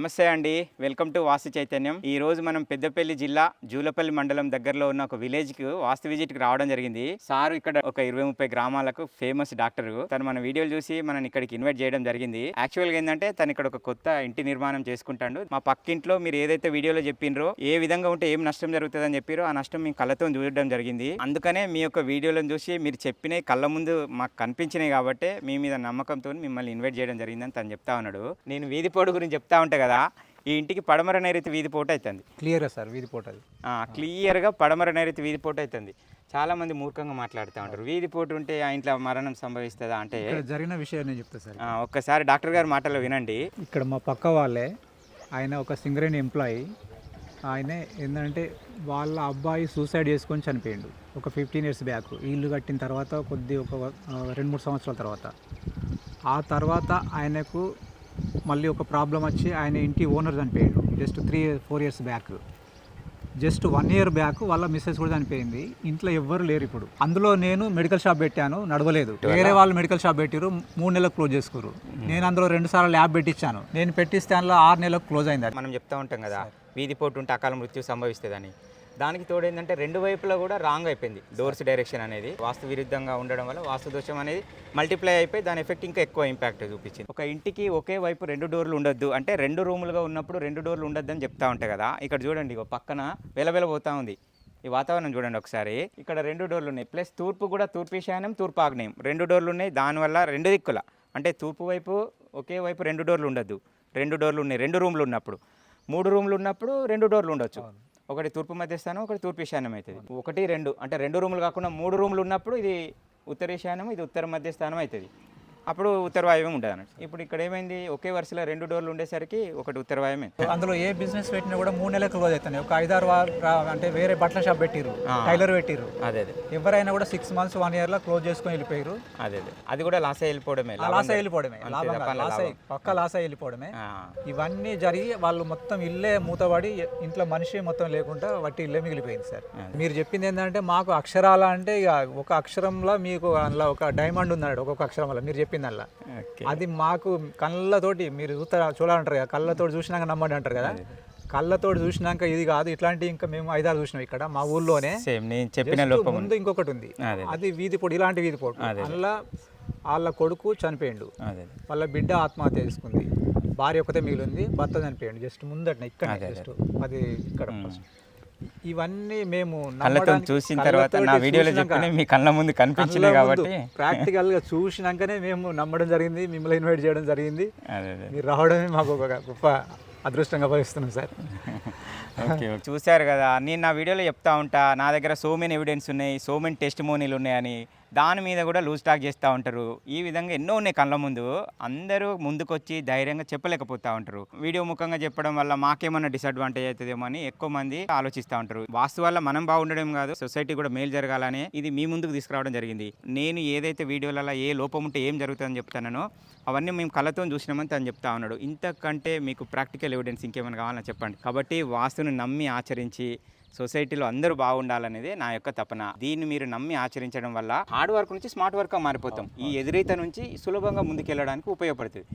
నమస్తే అండి, welcome to వాస్తు చైతన్యం. ఈ రోజు మనం పెద్దపల్లి జిల్లా జూలపల్లి మండలం దగ్గరలో ఉన్న ఒక విలేజ్కి వాస్తు విజిట్కి రావడం జరిగింది. సార్ ఇక్కడ ఒక 20-30 గ్రామాలకు ఫేమస్ డాక్టర్. తను మన వీడియోలు చూసి మనం ఇక్కడికి ఇన్వైట్ చేయడం జరిగింది. యాక్చువల్గా ఏంటంటే తను ఇక్కడ ఒక కొత్త ఇంటి నిర్మాణం చేసుకుంటాడు. మా పక్కింట్లో మీరు ఏదైతే వీడియోలో చెప్పినరో ఏ విధంగా ఉంటే ఏం నష్టం జరుగుతుంది అని చెప్పారో ఆ నష్టం మేము కళ్ళతో చూడడం జరిగింది. అందుకనే మీ యొక్క వీడియోలను చూసి మీరు చెప్పినవి కళ్ళ ముందు మాకు కనిపించినాయి కాబట్టి మీ మీద నమ్మకంతో మిమ్మల్ని ఇన్వైట్ చేయడం జరిగిందని తను చెప్తా ఉన్నాడు. నేను వీధి పోటు గురించి చెప్తా ఉంటా కదా, ఈ ఇంటికి పడమర నైరుతి వీధి పోటు అవుతుంది. క్లియర్గా సార్ వీధి పోటు అది క్లియర్గా పడమర నైరుతి వీధి పోటు అవుతుంది. చాలా మంది మూర్ఖంగా మాట్లాడుతూ ఉంటారు, వీధి పోటు ఉంటే ఆ ఇంట్లో మరణం సంభవిస్తుందా అంటే. జరిగిన విషయం నేను చెప్తా సార్. ఒక్కసారి డాక్టర్ గారి మాటల్లో వినండి. ఇక్కడ మా పక్క వాళ్ళే, ఆయన ఒక సింగరేణి ఎంప్లాయీ. ఆయనే ఏంటంటే వాళ్ళ అబ్బాయి సూసైడ్ చేసుకొని చనిపోయిండు ఒక 15 years బ్యాక్. ఇల్లు కట్టిన తర్వాత ఒక 2-3 సంవత్సరాల తర్వాత. ఆ తర్వాత ఆయనకు మళ్ళీ ఒక ప్రాబ్లం వచ్చి ఆయన ఇంటి ఓనర్ చనిపోయాడు just 3-4 years back. Just 1 year back వాళ్ళ మిస్సెస్ కూడా చనిపోయింది. ఇంట్లో ఎవ్వరు లేరు ఇప్పుడు. అందులో నేను మెడికల్ షాప్ పెట్టాను, నడవలేదు. వేరే వాళ్ళు మెడికల్ షాప్ పెట్టారు, 3 నెలలకు క్లోజ్ చేసుకోరు. నేను అందులో 2 సార్లు ల్యాబ్ పెట్టించాను. నేను పెట్టిస్తే అందులో 6 నెలలకు క్లోజ్ అయింది. మనం చెప్తా ఉంటాం కదా, వీధి పోటు ఉంటే అకాల మృత్యు సంభవిస్తుందని. దానికి తోడేందంటే 2 వైపులా కూడా రాంగ్ అయిపోయింది డోర్స్ డైరెక్షన్ అనేది. వాస్తు విరుద్ధంగా ఉండడం వల్ల వాస్తు దోషం అనేది మల్టిప్లై అయిపోయి దాని ఎఫెక్ట్ ఇంకా ఎక్కువ ఇంపాక్ట్ చూపించింది. ఒక ఇంటికి ఒకే వైపు 2 డోర్లు ఉండొద్దు అంటే 2 రూములుగా ఉన్నప్పుడు 2 డోర్లు ఉండొద్దు అని చెప్తా ఉంటాయి కదా. ఇక్కడ చూడండి, పక్కన వెలవెలబోతా ఉంది ఈ వాతావరణం చూడండి ఒకసారి. ఇక్కడ 2 డోర్లు ఉన్నాయి, ప్లస్ తూర్పు కూడా తూర్పు ఈశాన్యం తూర్పు ఆగ్నేయం 2 డోర్లు ఉన్నాయి. దానివల్ల 2 దిక్కుల అంటే తూర్పు వైపు ఒకే వైపు 2 డోర్లు ఉండొద్దు. 2 డోర్లు ఉన్నాయి 2 రూమ్లు ఉన్నప్పుడు. 3 రూమ్లు ఉన్నప్పుడు 2 డోర్లు ఉండొచ్చు. ఒకటి తూర్పు మధ్యస్థానం, ఒకటి తూర్పు ఈశాన్యం అవుతుంది. 1-2 అంటే 2 రూములు కాకుండా 3 రూములు ఉన్నప్పుడు ఇది ఉత్తర ఈశాన్యం, ఇది ఉత్తర మధ్యస్థానం అవుతుంది. అప్పుడు ఉత్తర వాయువ్యం ఉండదు అన్నట్టు. ఇప్పుడు ఇక్కడ ఏమైంది, ఒకే వరుసలో 2 డోర్లు ఉండేసరికి ఒకటి ఉత్తర వాయువ్యం. అందులో ఏ బిజినెస్ పెట్టినా కూడా 3 నెలలకు క్లోజ్ అవుతాయి. ఒక 5-6 అంటే వేరే బట్టల షాప్ పెట్టిరు, టైలర్ పెట్టిరు. అదే ఎవరైనా కూడా 6 months 1 year క్లోజ్ చేసుకొని వెళ్ళిపోయారు. అది కూడా లాస్ వెళ్ళిపోవడమే, పక్క లాస్ వెళ్ళిపోవడమే. ఇవన్నీ జరిగి వాళ్ళు మొత్తం ఇల్లే మూతబడి ఇంట్లో మనిషి మొత్తం లేకుండా వట్టి ఇల్లే మిగిలిపోయింది సార్. మీరు చెప్పింది ఏంటంటే మాకు అక్షరాల అంటే ఇక ఒక అక్షరంలో మీకు అందులో ఒక డైమండ్ ఉందన్నాడు. ఒక్కొక్క అక్షరం వల్ల మీరు చెప్పిందల్లా అది మాకు కళ్ళతోటి మీరు చూడాలంటారు కదా, కళ్ళతోటి చూసినాక నమ్మండి అంటారు కదా. కళ్ళతోటి చూసినాక ఇది కాదు, ఇట్లాంటి ఇంకా మేము 5-6 చూసినాం ఇక్కడ మా ఊర్లోనే. ముందు ఇంకొకటి ఉంది, అది వీధి పోటు, ఇలాంటి వీధి పోటు. అందులో వాళ్ళ కొడుకు చనిపోయిండు, వాళ్ళ బిడ్డ ఆత్మహత్య చేసుకుంది, భార్య ఒకతే మిగిలింది, భర్త చనిపోయిండు జస్ట్ ముందట ఇక్కడ. జస్ట్ అది ఇక్కడ ఇవన్నీ మేము చూసిన తర్వాత నా వీడియోలో చెప్పిన మీ కళ్ళ ముందు కనిపించింది కాబట్టి ప్రాక్టికల్ గా చూసినాకనే మేము నమ్మడం జరిగింది, మిమ్మల్ని ఇన్వైట్ చేయడం జరిగింది. మీరు రావడమే మాకు ఒక గొప్ప అదృష్టంగా భావిస్తున్నాం సార్. ఓకే, చూశారు కదా, నేను నా వీడియోలో చెప్తా ఉంటా నా దగ్గర సో మెనీ ఎవిడెన్స్ ఉన్నాయి, సో మెనీ టెస్టిమోనీలు ఉన్నాయని. దాని మీద కూడా లూజ్ టాక్ చేస్తూ ఉంటారు. ఈ విధంగా ఎన్నో ఉన్నాయి కళ్ళ ముందు, అందరూ ముందుకొచ్చి ధైర్యంగా చెప్పలేకపోతూ ఉంటారు. వీడియో ముఖంగా చెప్పడం వల్ల మాకేమన్నా డిసడ్వాంటేజ్ అవుతుందేమో అని ఎక్కువ మంది ఆలోచిస్తూ ఉంటారు. వాస్తు వల్ల మనం బాగుండడం కాదు, సొసైటీ కూడా మేలు జరగాలని ఇది మీ ముందుకు తీసుకురావడం జరిగింది. నేను ఏదైతే వీడియోలలో ఏ లోపం ఉంటే ఏం జరుగుతుందని చెప్తానో అవన్నీ మేము కళ్ళతో చూసినామని తను చెప్తా ఉన్నాడు. ఇంతకంటే మీకు ప్రాక్టికల్ ఎవిడెన్స్ ఇంకేమైనా కావాలని చెప్పండి. కాబట్టి వాస్తుని నమ్మి ఆచరించి సొసైటీలో అందరూ బాగుండాలనేది నా యొక్క తపన. దీన్ని మీరు నమ్మి ఆచరించడం వల్ల హార్డ్ వర్క్ నుంచి స్మార్ట్ వర్క్గా మారిపోతాం. ఈ ఎదురీత నుంచి సులభంగా ముందుకెళ్ళడానికి ఉపయోగపడుతుంది.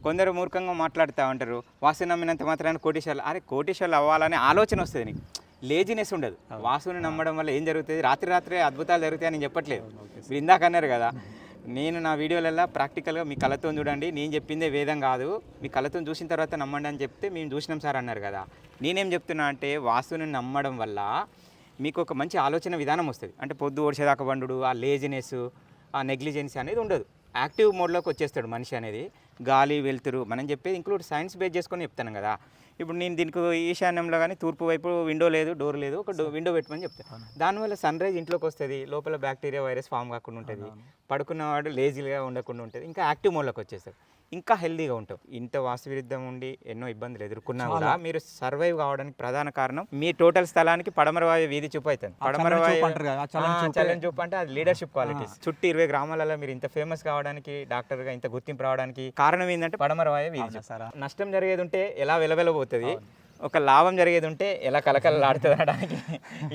కొందరు మూర్ఖంగా మాట్లాడుతూ ఉంటారు, వాస్తు నమ్మినంత మాత్రాన్ని కోటీశ్వర్లు. అరే కోటీశ్వర్లు అవ్వాలనే ఆలోచన వస్తుంది నీకు, లేజినెస్ ఉండదు. వాస్తుని నమ్మడం వల్ల ఏం జరుగుతుంది, రాత్రి అద్భుతాలు జరుగుతాయని నేను చెప్పట్లేదు. మీరు ఇందాక అన్నారు కదా, నేను నా వీడియోలలో ప్రాక్టికల్గా మీ కళ్ళతో చూడండి, నేను చెప్పిందే వేదం కాదు, మీ కళ్ళతో చూసిన తర్వాత నమ్మండి అని చెప్తే మేము చూసినాం సార్ అన్నారు కదా. నేనేం చెప్తున్నా అంటే వాస్తుని నమ్మడం వల్ల మీకు ఒక మంచి ఆలోచన విధానం వస్తుంది. అంటే పొద్దు ఓడిసేదాకా వండు, ఆ లేజినెస్, ఆ నెగ్లిజెన్స్ అనేది ఉండదు. యాక్టివ్ మోడ్లోకి వచ్చేస్తాడు మనిషి అనేది. గాలి వెలుతురు మనం చెప్పేది ఇంక్లూడ్ సైన్స్ బేస్ చేసుకొని చెప్తాను కదా. ఇప్పుడు నేను దీనికి ఈశాన్యంలో కానీ తూర్పు వైపు విండో లేదు, డోర్ లేదు, ఒక విండో పెట్టమని చెప్తాను. దానివల్ల సన్ రైజ్ ఇంట్లోకి వస్తుంది, లోపల బ్యాక్టీరియా వైరస్ ఫామ్ కాకుండా ఉంటుంది, పడుకున్నవాడు లేజీగా ఉండకుండా ఉంటుంది, ఇంకా యాక్టివ్ మోడ్లోకి వచ్చేస్తారు, ఇంకా హెల్దీగా ఉంటాం. ఇంత వాస్తు విరుద్ధం ఉండి ఎన్నో ఇబ్బందులు ఎదుర్కొన్నా కూడా మీరు సర్వైవ్ కావడానికి ప్రధాన కారణం మీ టోటల్ స్థలానికి పడమర వాయు వీధి చూపు అవుతుంది. పడమర వాయు చలన్ చూపు అంటే అది లీడర్షిప్ క్వాలిటీస్. చుట్టూ 20 గ్రామాలలో మీరు ఇంత ఫేమస్ కావడానికి, డాక్టర్గా ఇంత గుర్తింపు రావడానికి కారణం ఏంటంటే పడమర వాయు వీధి. నష్టం జరిగేది ఉంటే ఎలా వెలవెలబోతుంది, ఒక లాభం జరిగేది ఉంటే ఎలా కలకలలాడుతుంది అనడానికి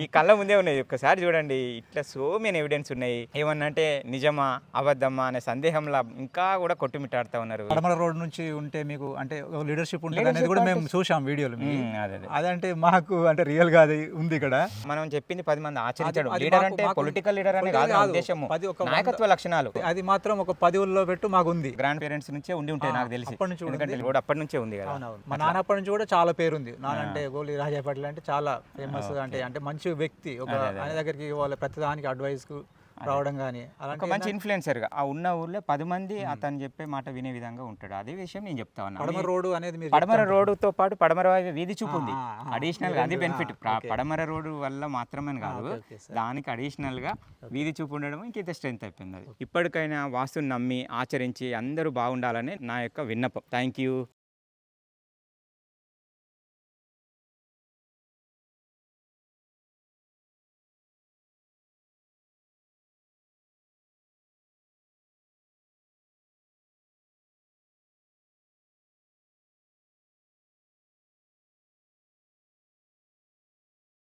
ఈ కళ్ళ ముందే ఉన్నాయి. ఒక్కసారి చూడండి, ఇట్లా సో మెనీ ఎవిడెన్స్ ఉన్నాయి. ఏమన్నంటే నిజమా అబద్ధమా అనే సందేహంలా ఇంకా కూడా కొట్టుమిట్టాడుతూ ఉన్నారు. పడమర రోడ్ నుంచి ఉంటే మీకు అంటే లీడర్షిప్ ఉంటుంది అనేది కూడా మేము చూసాం వీడియోలు. అదే అదంటే మాకు అంటే రియల్ గా అది ఉంది ఇక్కడ. మనం చెప్పింది 10 మంది ఆచరించడం. అది లీడర్ మాకు- అంటే మాకు పొలిటికల్ లీడర్ అనే political కాదు కాదు. ఉద్దేశము, 10 ఒక నాయకత్వ లక్షణాలు. అది మాత్రం ఒక 10 ఊళ్ళో పెట్టు మాకు ఉంది. గ్రాండ్ పేరెంట్స్ నుంచే ఉండి ఉంటాయి నాకు తెలిసి, అప్పటి నుంచి ఎందుకంటే కూడా అప్పటి నుంచే ఉంది కదా. అవునవును. మా నాన్న అప్పటి నుంచి కూడా చాలా పేరుంది. నాన్న అంటే గోలి రాజా పాటిల్ అంటే చాలా ఫేమస్, అంటే మంచి వ్యక్తి. ఒక ఆయన దగ్గరికి వాళ్ళ ప్రతిదానికి అడ్వైస్ కు రావడం కానీ అలాంటి ఒక మంచి ఇన్ఫ్లుయెన్సర్గా ఆ ఉన్న ఊర్లో 10 మంది అతను చెప్పే మాట వినే విధంగా ఉంటాడు. అదే విషయం నేను చెప్తా ఉన్నాను. పడమర రోడ్డు అనేది మీరు పడమర రోడ్డుతో పాటు పడమర వీధి చూపు ఉంది ఆ, అడిషనల్ గా. అది బెనిఫిట్. పడమర రోడ్డు వల్ల మాత్రమే కాదు, ఓకే దానికి అడిషనల్ గా వీధి చూపు ఉండడం ఇంకైతే స్ట్రెంత్ అయిపోయింది. అది ఇప్పటికైనా వాస్తుని నమ్మి ఆచరించి అందరూ బాగుండాలని నా యొక్క విన్నపం. Thank you.